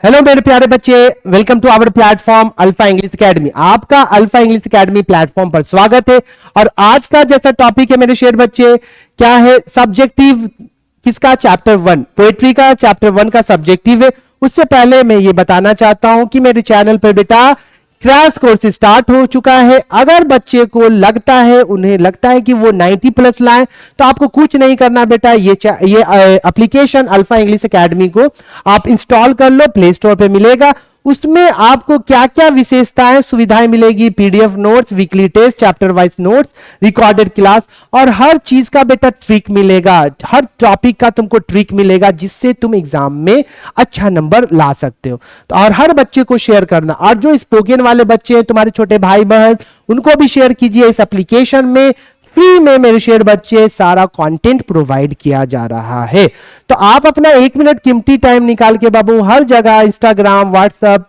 Hello मेरे प्यारे बच्चे, welcome to our platform alpha English academy. आपका अल्फा इंग्लिश एकेडमी प्लेटफॉर्म पर स्वागत है। और आज का जैसा टॉपिक है मेरे शेर बच्चे, क्या है? सब्जेक्टिव किसका? चैप्टर 1 पोएट्री का चैप्टर 1 का सब्जेक्टिव है। उससे पहले मैं ये बताना चाहता हूं कि मेरे चैनल पर बेटा क्रैश कोर्स स्टार्ट हो चुका है। अगर बच्चे को लगता है, उन्हें लगता है कि वो 90 प्लस लाए, तो आपको कुछ नहीं करना बेटा। ये एप्लीकेशन अल्फा इंग्लिश एकेडमी को आप इंस्टॉल कर लो, प्ले स्टोर पे मिलेगा। उसमें आपको क्या क्या विशेषताएं सुविधाएं मिलेगी? PDF notes, weekly test, chapter wise notes, recorded class और हर चीज का बेटा ट्रिक मिलेगा। हर टॉपिक का तुमको ट्रिक मिलेगा जिससे तुम एग्जाम में अच्छा नंबर ला सकते हो। तो और हर बच्चे को शेयर करना, और जो स्पोकन वाले बच्चे हैं, तुम्हारे छोटे भाई बहन, उनको भी शेयर कीजिए। इस एप्लीकेशन में फ्री में मेरे शेयर बच्चे सारा कंटेंट प्रोवाइड किया जा रहा है। तो आप अपना 1 मिनट कीमती टाइम निकाल के बाबू हर जगह, इंस्टाग्राम, व्हाट्सएप,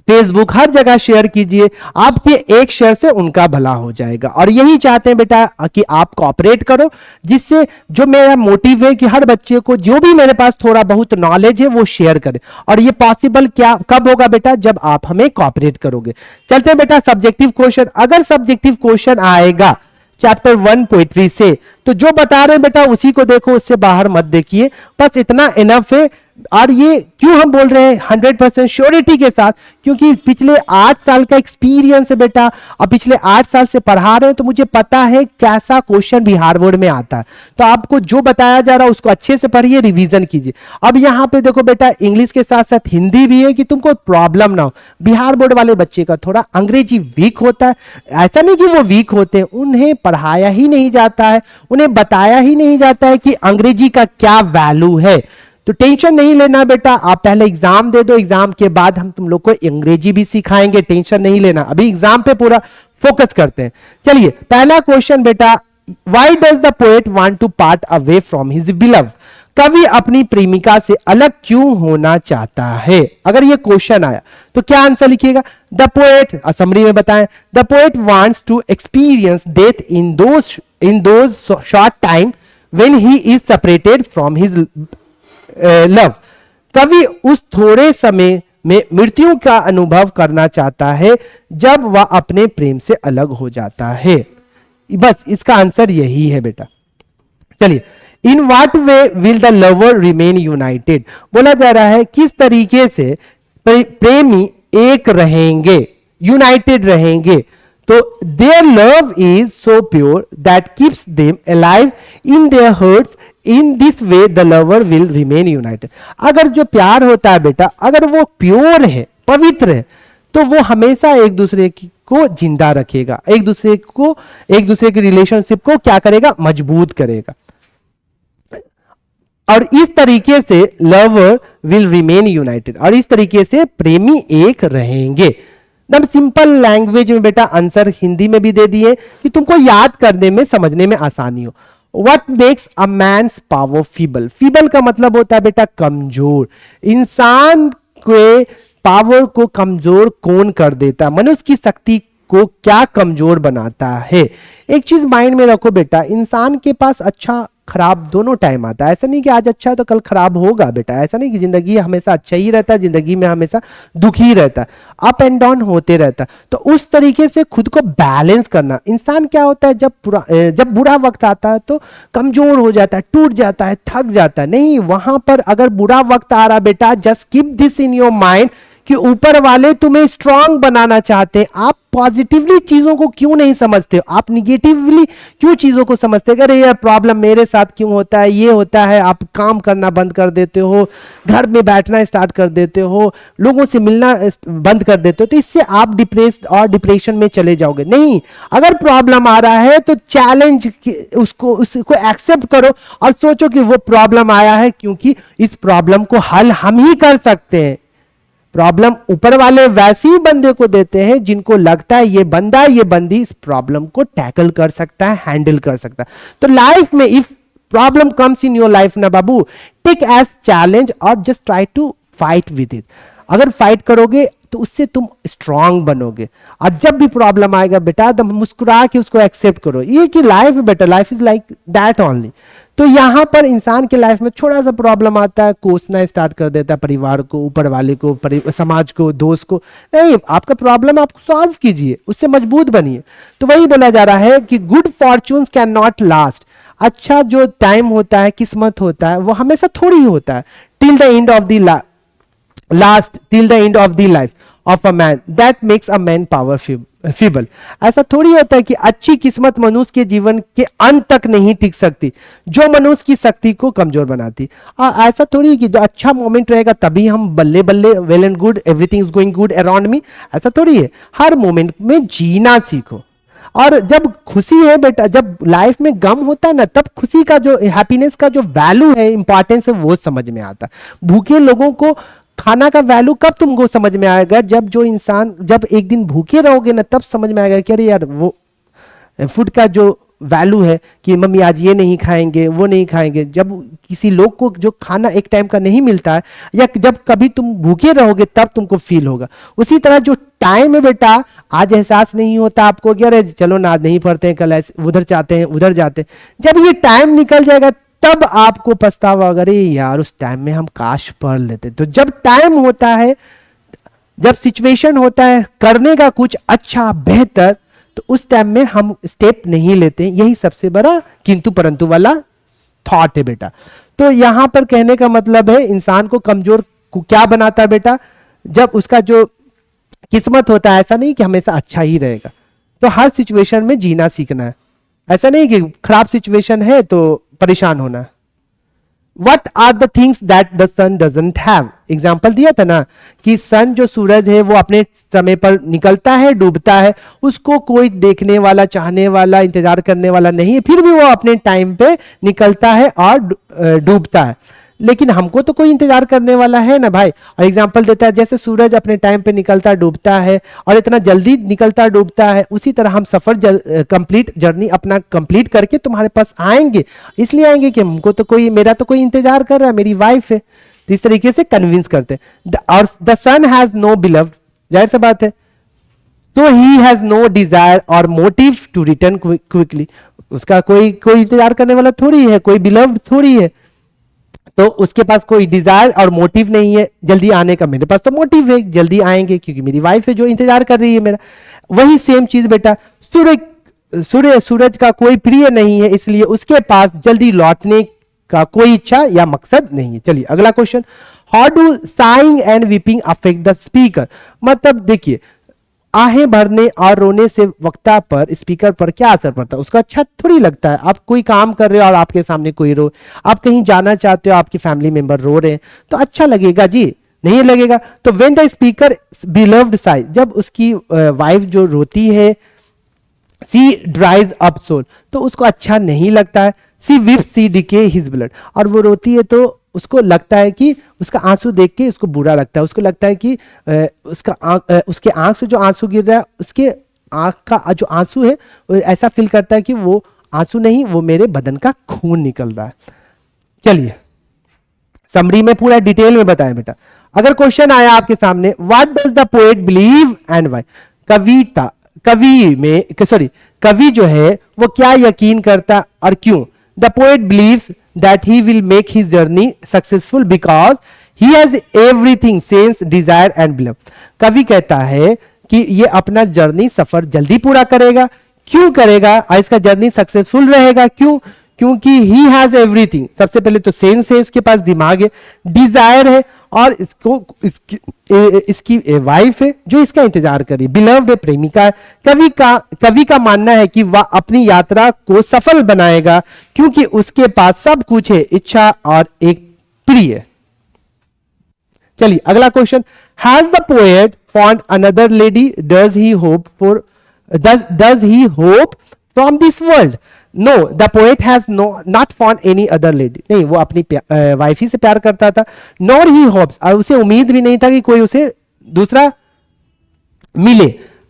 फेसबुक, हर जगह शेयर कीजिए। आपके एक शेयर से उनका भला हो जाएगा। और यही चाहते हैं बेटा कि आप कोऑपरेट करो, जिससे जो मेरा मोटिव है कि हर बच्चे को जो भी मेरे पास थोड़ा बहुत नॉलेज है वो शेयर करें। और ये पॉसिबल क्या कब होगा बेटा? जब आप हमें कोऑपरेट करोगे। चलते हैं बेटा सब्जेक्टिव क्वेश्चन। अगर सब्जेक्टिव क्वेश्चन आएगा चैप्टर 1 पोइट्री से, तो जो बता रहे हैं बेटा उसी को देखो, उससे बाहर मत देखिए। बस इतना इनफ है। और ये क्यों हम बोल रहे हैं 100% श्योरिटी के साथ? क्योंकि पिछले 8 साल का एक्सपीरियंस है बेटा, और पिछले 8 साल से पढ़ा रहे हैं, तो मुझे पता है कैसा क्वेश्चन बिहार बोर्ड में आता है। तो आपको जो बताया जा रहा है उसको अच्छे से पढ़िए, रिवीजन कीजिए। अब यहां पे देखो बेटा, इंग्लिश के साथ साथ हिंदी भी है कि तुमको प्रॉब्लम ना हो। बिहार बोर्ड वाले बच्चे का थोड़ा अंग्रेजी वीक होता है। ऐसा नहीं कि वो वीक होते हैं, उन्हें पढ़ाया ही नहीं जाता है, उन्हें बताया ही नहीं जाता है कि अंग्रेजी का क्या वैल्यू है। तो टेंशन नहीं लेना बेटा, आप पहले एग्जाम दे दो, एग्जाम के बाद हम तुम लोग को अंग्रेजी भी सिखाएंगे। टेंशन नहीं लेना, अभी एग्जाम पे पूरा फोकस करते हैं। चलिए पहला क्वेश्चन बेटा, why does the poet want to part away from his beloved? कवि अपनी प्रेमिका से अलग क्यों होना चाहता है? अगर ये क्वेश्चन आया तो क्या आंसर लिखिएगा? द पोएट, असम्बली में बताएं, the poet wants to experience death in those short time when he is separated from his love. कवि उस थोड़े समय में मृत्यु का अनुभव करना चाहता है जब वह अपने प्रेम से अलग हो जाता है। बस इसका आंसर यही है बेटा। चलिए, in what way will the lover remain United? बोला जा रहा है किस तरीके से प्रेमी एक रहेंगे, यूनाइटेड रहेंगे। तो their love is so pure that keeps them alive in their hearts, in this way the lover will remain United. अगर जो प्यार होता है बेटा, अगर वो प्योर है, पवित्र है, तो वो हमेशा एक दूसरे को जिंदा रखेगा, एक दूसरे की रिलेशनशिप को क्या करेगा? मजबूत करेगा। और इस तरीके से लवर विल रिमेन यूनाइटेड, और इस तरीके से प्रेमी एक रहेंगे। एकदम सिंपल लैंग्वेज में बेटा आंसर हिंदी में भी दे दिए कि तुमको याद करने में, समझने में आसानी हो। What makes a man's power feeble? Feeble का मतलब होता है बेटा कमजोर। इंसान के पावर को कमजोर कौन कर देता है? मनुष्य की शक्ति को क्या कमजोर बनाता है? एक चीज माइंड में रखो बेटा, इंसान के पास अच्छा खराब दोनों टाइम आता है। ऐसा नहीं कि आज अच्छा है तो कल खराब होगा बेटा। ऐसा नहीं कि जिंदगी हमेशा अच्छा ही रहता है, जिंदगी में हमेशा दुख ही रहता है, अप एंड डाउन होते रहता है। तो उस तरीके से खुद को बैलेंस करना। इंसान क्या होता है, जब बुरा वक्त आता है तो कमजोर हो जाता है, टूट जाता है, थक जाता है। नहीं, वहां पर अगर बुरा वक्त आ रहा बेटा, just keep this in your mind कि ऊपर वाले तुम्हें स्ट्रांग बनाना चाहते हैं। आप पॉजिटिवली चीजों को क्यों नहीं समझते हो? आप निगेटिवली क्यों चीजों को समझते हो? अरे यार प्रॉब्लम मेरे साथ क्यों होता है, ये होता है। आप काम करना बंद कर देते हो, घर में बैठना स्टार्ट कर देते हो, लोगों से मिलना बंद कर देते हो। तो इससे आप डिप्रेशन में चले जाओगे। नहीं, अगर प्रॉब्लम आ रहा है तो चैलेंज उसको एक्सेप्ट करो और सोचो कि वो प्रॉब्लम आया है क्योंकि इस प्रॉब्लम को हल हम ही कर सकते हैं। प्रॉब्लम ऊपर वाले वैसे ही बंदे को देते हैं जिनको लगता है ये बंदा, ये बंदी इस प्रॉब्लम को टैकल कर सकता है, हैंडल कर सकता है। तो लाइफ में if problem comes in your life ना बाबू, टेक एज चैलेंज और just try to fight with it. अगर फाइट करोगे तो उससे तुम स्ट्रांग बनोगे। और जब भी प्रॉब्लम आएगा बेटा तो मुस्कुरा के उसको एक्सेप्ट करो, ये कि लाइफ है बेटा, life is like that only. तो यहां पर इंसान के लाइफ में थोड़ा सा प्रॉब्लम आता है, कोसना स्टार्ट कर देता है परिवार को, ऊपर वाले को, समाज को, दोस्त को। नहीं, आपका प्रॉब्लम आपको सॉल्व कीजिए, उससे मजबूत बनिए। तो वही बोला जा रहा है कि good fortunes can not last, अच्छा जो टाइम होता है, किस्मत होता है, वो हमेशा थोड़ी ही होता है। Till the end of the last till the end of the life of a man that makes a man power feeble. ऐसा थोड़ी होता है कि अच्छी किस्मत मनुष्य के जीवन के अंत तक नहीं टिक सकती, जो मनुष्य की शक्ति को कमजोर बनाती। ऐसा थोड़ी कि जो अच्छा मोमेंट रहेगा तभी हम बल्ले बल्ले, well and good, everything is going good around me, ऐसा थोड़ी है। हर मोमेंट में जीना सीखो। और जब खुशी है बेटा, जब लाइफ में गम होता है ना, तब खुशी का जो, हैप्पीनेस का जो वैल्यू है, इंपॉर्टेंस है, वो समझ में आता है। भूखे लोगों को खाना का वैल्यू कब तुमको समझ में आएगा? जब जो इंसान, जब एक दिन भूखे रहोगे ना, तब समझ में आएगा कि अरे यार वो फूड का जो वैल्यू है कि मम्मी आज ये नहीं खाएंगे, वो नहीं खाएंगे। जब किसी लोग को जो खाना एक टाइम का नहीं मिलता है, या जब कभी तुम भूखे रहोगे तब तुमको फील होगा। उसी तरह जो टाइम है बेटा, आज एहसास नहीं होता आपको कि अरे चलो ना आज नहीं पढ़ते हैं, कल उधर जाते हैं, उधर जाते हैं। जब ये टाइम निकल जाएगा तब आपको पछतावा, अरे यार उस टाइम में हम काश पढ़ लेते। तो जब टाइम होता है, जब सिचुएशन होता है करने का कुछ अच्छा बेहतर, तो उस टाइम में हम स्टेप नहीं लेते। यही सबसे बड़ा किंतु परंतु वाला थॉट है बेटा। तो यहां पर कहने का मतलब है, इंसान को कमजोर को क्या बनाता है बेटा? जब उसका जो किस्मत होता है, ऐसा नहीं कि हमेशा अच्छा ही रहेगा। तो हर सिचुएशन में जीना सीखना है, ऐसा नहीं कि खराब सिचुएशन है तो परेशान होना है। What are the things that the sun doesn't have? Example दिया था ना कि सन जो सूरज है वो अपने समय पर निकलता है, डूबता है, उसको कोई देखने वाला, चाहने वाला, इंतजार करने वाला नहीं है, फिर भी वो अपने टाइम पे निकलता है और डूबता है। लेकिन हमको तो कोई इंतजार करने वाला है ना भाई। और एग्जाम्पल देता है, जैसे सूरज अपने टाइम पे निकलता डूबता है और इतना जल्दी निकलता डूबता है, उसी तरह हम सफर कंप्लीट जर्नी अपना कंप्लीट करके तुम्हारे पास आएंगे। इसलिए आएंगे कि हमको तो कोई, मेरा तो कोई इंतजार कर रहा है, मेरी वाइफ है। तो इस तरीके से कन्विंस करते हैं। और the sun has no beloved, जाहिर सा बात है, तो ही हैज नो डिजायर और मोटिव टू रिटर्न क्विकली। उसका कोई इंतजार करने वाला थोड़ी है, कोई बिलव्ड थोड़ी है, तो उसके पास कोई डिजायर और मोटिव नहीं है जल्दी आने का। मेरे पास तो मोटिव है, जल्दी आएंगे क्योंकि मेरी वाइफ है जो इंतजार कर रही है मेरा। वही सेम चीज बेटा, सूरज का कोई प्रिय नहीं है, इसलिए उसके पास जल्दी लौटने का कोई इच्छा या मकसद नहीं है। चलिए अगला question, how do saying and weeping affect the speaker? मतलब देखिए, आहें भरने और रोने से वक्ता पर, स्पीकर पर क्या असर पड़ता है? उसका अच्छा थोड़ी लगता है। आप कोई काम कर रहे हो और आपके सामने कोई रो, आप कहीं जाना चाहते हो, आपके फैमिली मेंबर रो रहे हैं, तो अच्छा लगेगा जी? नहीं लगेगा। तो when the speaker beloved Sai, जब उसकी वाइफ जो रोती है, सी ड्राइज अप सोल, तो उसको अच्छा नहीं लगता है। सी विप्स सी डिके हिज ब्लड, और वो रोती है तो उसको लगता है कि उसका आंसू देख के उसको बुरा लगता है। उसको लगता है कि उसके आंख से जो आंसू गिर रहा है, उसके आंख का जो आंसू है, ऐसा फील करता है कि वो आंसू नहीं, वो मेरे बदन का खून निकल रहा है। चलिए समरी में पूरा डिटेल में बताएं बेटा। अगर क्वेश्चन आया आपके सामने, what does the poet believe and why? कवि जो है वो क्या यकीन करता और क्यों? The poet believes that he will make his journey successful because he has everything sense, desire and belief. कवि कहता है कि ये अपना जर्नी सफर जल्दी पूरा करेगा। क्यों करेगा? और इसका जर्नी सक्सेसफुल रहेगा। क्यों? क्योंकि ही हैज एवरीथिंग। सबसे पहले तो सेंस है, इसके पास दिमाग है, डिजायर है, और इसकी वाइफ है जो इसका इंतजार कर रही है, बिलव्ड है, प्रेमिका है। कवि का मानना है कि वह अपनी यात्रा को सफल बनाएगा क्योंकि उसके पास सब कुछ है, इच्छा और एक प्रिय। चलिए अगला question, has the poet found another lady? Does he hope from this world? No, the poet has not found any other lady. नहीं, वो अपनी वाइफ ही से प्यार करता था। नॉर ही होप्स, और उसे उम्मीद भी नहीं था कि कोई उसे दूसरा मिले।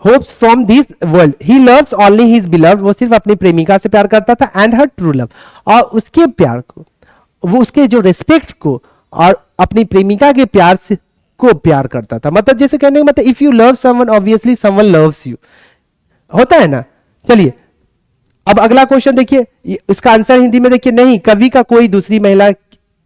Hopes from this world, he loves only his beloved, वो सिर्फ अपनी प्रेमिका से प्यार करता था। एंड हर ट्रू लव, और उसके प्यार को, वो उसके जो रिस्पेक्ट को और अपनी प्रेमिका के प्यार से को प्यार करता था। मतलब जैसे कहने का मतलब if you love someone obviously someone loves you, होता है ना। चलिए अब अगला क्वेश्चन देखिए, इसका आंसर हिंदी में देखिए, नहीं कवि का कोई दूसरी महिला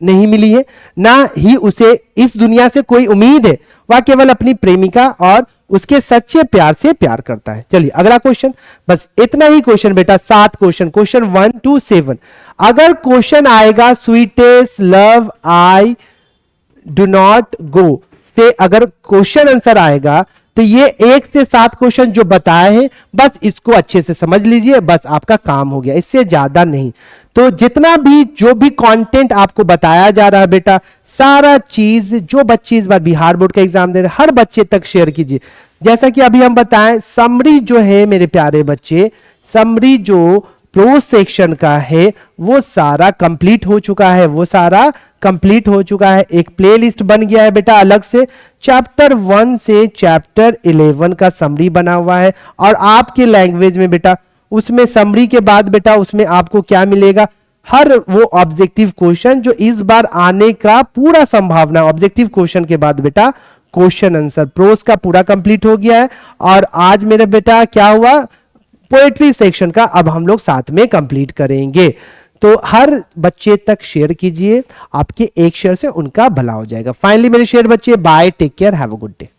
नहीं मिली है, ना ही उसे इस दुनिया से कोई उम्मीद है, वह केवल अपनी प्रेमिका और उसके सच्चे प्यार से प्यार करता है। चलिए अगला क्वेश्चन, बस इतना ही क्वेश्चन बेटा, 7 क्वेश्चन, क्वेश्चन 1 to 7। अगर क्वेश्चन आएगा sweetest love I do not go से, अगर क्वेश्चन आंसर आएगा तो ये 1 से 7 क्वेश्चन जो बताए हैं बस इसको अच्छे से समझ लीजिए, बस आपका काम हो गया, इससे ज्यादा नहीं। तो जितना भी जो भी कंटेंट आपको बताया जा रहा है बेटा, सारा चीज जो बच्चे इस बार बिहार बोर्ड का एग्जाम दे रहे हैं हर बच्चे तक शेयर कीजिए। जैसा कि अभी हम बताएं, समरी जो है मेरे प्यारे बच्चे, समरी जो प्रो सेक्शन का है वो सारा कंप्लीट हो चुका है, वो सारा कंप्लीट हो चुका है। एक प्लेलिस्ट बन गया है बेटा अलग से, चैप्टर 1 से चैप्टर 11 का समरी बना हुआ है, और आपके लैंग्वेज में बेटा उसमें समरी के बाद बेटा उसमें आपको क्या मिलेगा, हर वो ऑब्जेक्टिव क्वेश्चन जो इस बार आने का पूरा संभावना, ऑब्जेक्टिव क्वेश्चन के बाद बेटा क्वेश्चन आंसर प्रोस का पूरा कंप्लीट हो गया है। और आज मेरे बेटा क्या हुआ, पोएट्री सेक्शन का अब हम लोग साथ में कंप्लीट करेंगे। तो हर बच्चे तक शेयर कीजिए, आपके एक शेयर से उनका भला हो जाएगा। फाइनली मेरे शेयर बच्चे, bye, take care, have a good day.